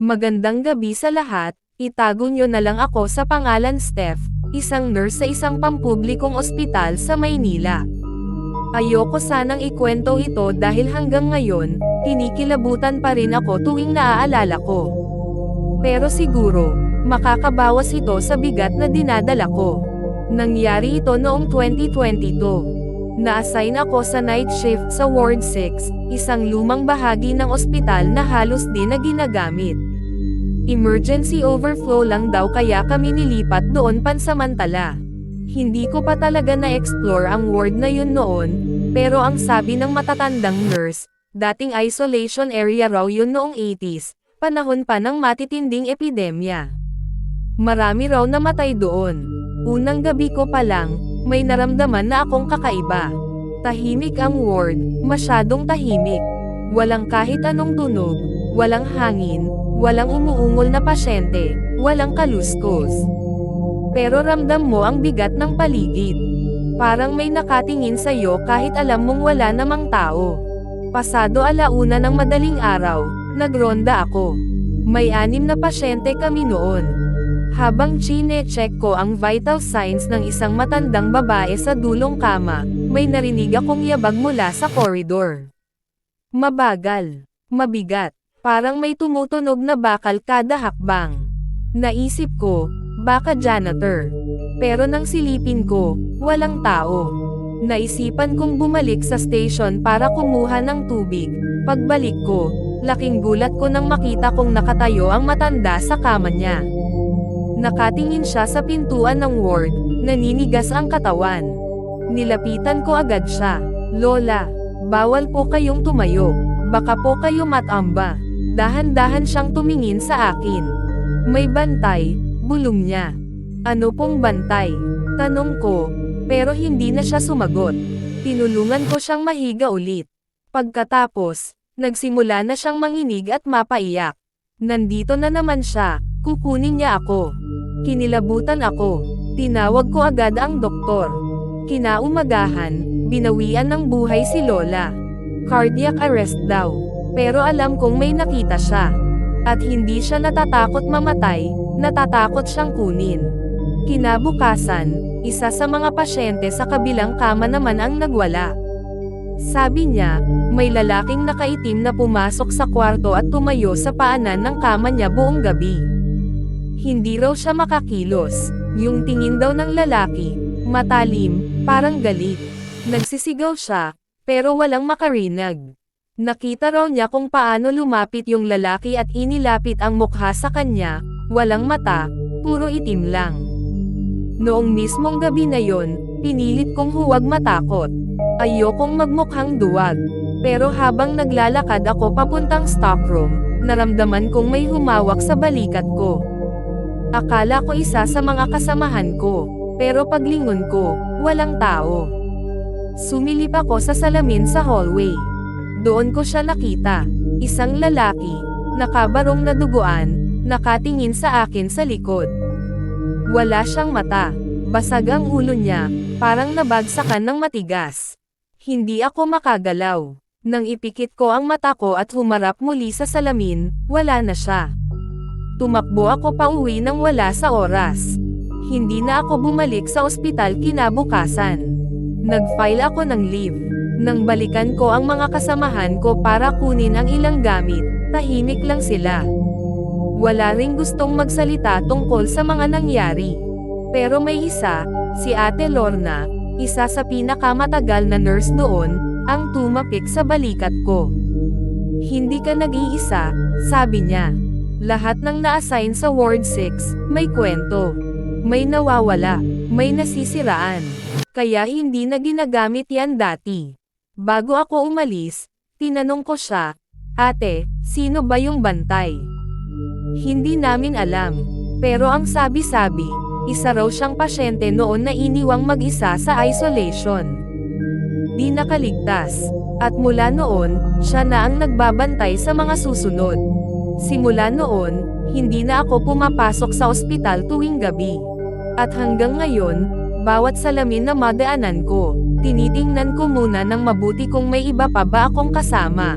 Magandang gabi sa lahat, itago nyo na lang ako sa pangalan Steph, isang nurse sa isang pampublikong ospital sa Maynila. Ayoko sanang ikwento ito dahil hanggang ngayon, kinikilabutan pa rin ako tuwing naaalala ko. Pero siguro, makakabawas ito sa bigat na dinadala ko. Nangyari ito noong 2022. Na-assign ako sa night shift sa Ward 6, isang lumang bahagi ng ospital na halos di na ginagamit. Emergency overflow lang daw kaya kami nilipat doon pansamantala. Hindi ko pa talaga na-explore ang ward na yun noon, pero ang sabi ng matatandang nurse, dating isolation area raw yun noong 80s, panahon pa ng matitinding epidemya. Marami raw namatay doon. Unang gabi ko pa lang, may naramdaman na akong kakaiba. Tahimik ang ward, masyadong tahimik. Walang kahit anong tunog, walang hangin, walang umuungol na pasyente, walang kaluskos. Pero ramdam mo ang bigat ng paligid. Parang may nakatingin sa'yo kahit alam mong wala namang tao. Pasado 1:00 ng madaling araw, nagronda ako. May 6 na pasyente kami noon. Habang chine-check ko ang vital signs ng isang matandang babae sa dulong kama, may narinig akong yabag mula sa koridor. Mabagal, mabigat, parang may tumutunog na bakal kada hakbang. Naisip ko, baka janitor. Pero nang silipin ko, walang tao. Naisipan kong bumalik sa station para kumuha ng tubig. Pagbalik ko, laking gulat ko nang makita kong nakatayo ang matanda sa kama niya. Nakatingin siya sa pintuan ng ward, naninigas ang katawan. Nilapitan ko agad siya. Lola, bawal po kayong tumayo. Baka po kayo matamba. Dahan-dahan siyang tumingin sa akin. May bantay, bulong niya. Ano pong bantay? Tanong ko, pero hindi na siya sumagot. Tinulungan ko siyang mahiga ulit. Pagkatapos, nagsimula na siyang manginig at mapaiyak. Nandito na naman siya, kukunin niya ako. Kinilabutan ako. Tinawag ko agad ang doktor. Kinaumagahan, binawian ng buhay si Lola. Cardiac arrest daw. Pero alam kong may nakita siya. At hindi siya natatakot mamatay, natatakot siyang kunin. Kinabukasan, isa sa mga pasyente sa kabilang kama naman ang nagwala. Sabi niya, may lalaking nakaitim na pumasok sa kwarto at tumayo sa paanan ng kama niya buong gabi. Hindi raw siya makakilos. Yung tingin daw ng lalaki, matalim, parang galit. Nagsisigaw siya, pero walang makarinag. Nakita raw niya kung paano lumapit yung lalaki at inilapit ang mukha sa kanya, walang mata, puro itim lang. Noong mismong gabi na yon, pinilit kong huwag matakot. Ayokong magmukhang duwag. Pero habang naglalakad ako papuntang stockroom, naramdaman kong may humawak sa balikat ko. Akala ko isa sa mga kasamahan ko, pero paglingon ko, walang tao. Sumilip ako sa salamin sa hallway. Doon ko siya nakita. Isang lalaki, nakabarong na duguan, nakatingin sa akin sa likod. Wala siyang mata. Basag ang ulo niya, parang nabagsakan ng matigas. Hindi ako makagalaw. Nang ipikit ko ang mata ko at humarap muli sa salamin, wala na siya. Tumakbo ako pauwi nang wala sa oras. Hindi na ako bumalik sa ospital kinabukasan. Nag-file ako ng leave. Nang balikan ko ang mga kasamahan ko para kunin ang ilang gamit, tahimik lang sila. Wala ring gustong magsalita tungkol sa mga nangyari. Pero may isa, si Ate Lorna, isa sa pinakamatagal na nurse doon, ang tumapik sa balikat ko. Hindi ka nag-iisa, sabi niya. Lahat ng na-assign sa Ward 6, may kwento. May nawawala, may nasisiraan. Kaya hindi na ginagamit yan dati. Bago ako umalis, tinanong ko siya, Ate, sino ba yung bantay? Hindi namin alam. Pero ang sabi-sabi, isa raw siyang pasyente noon na iniwang mag-isa sa isolation. Di nakaligtas. At mula noon, siya na ang nagbabantay sa mga susunod. Simula noon, hindi na ako pumapasok sa ospital tuwing gabi. At hanggang ngayon, bawat salamin na madaanan ko, tinitingnan ko muna ng mabuti kung may iba pa ba akong kasama.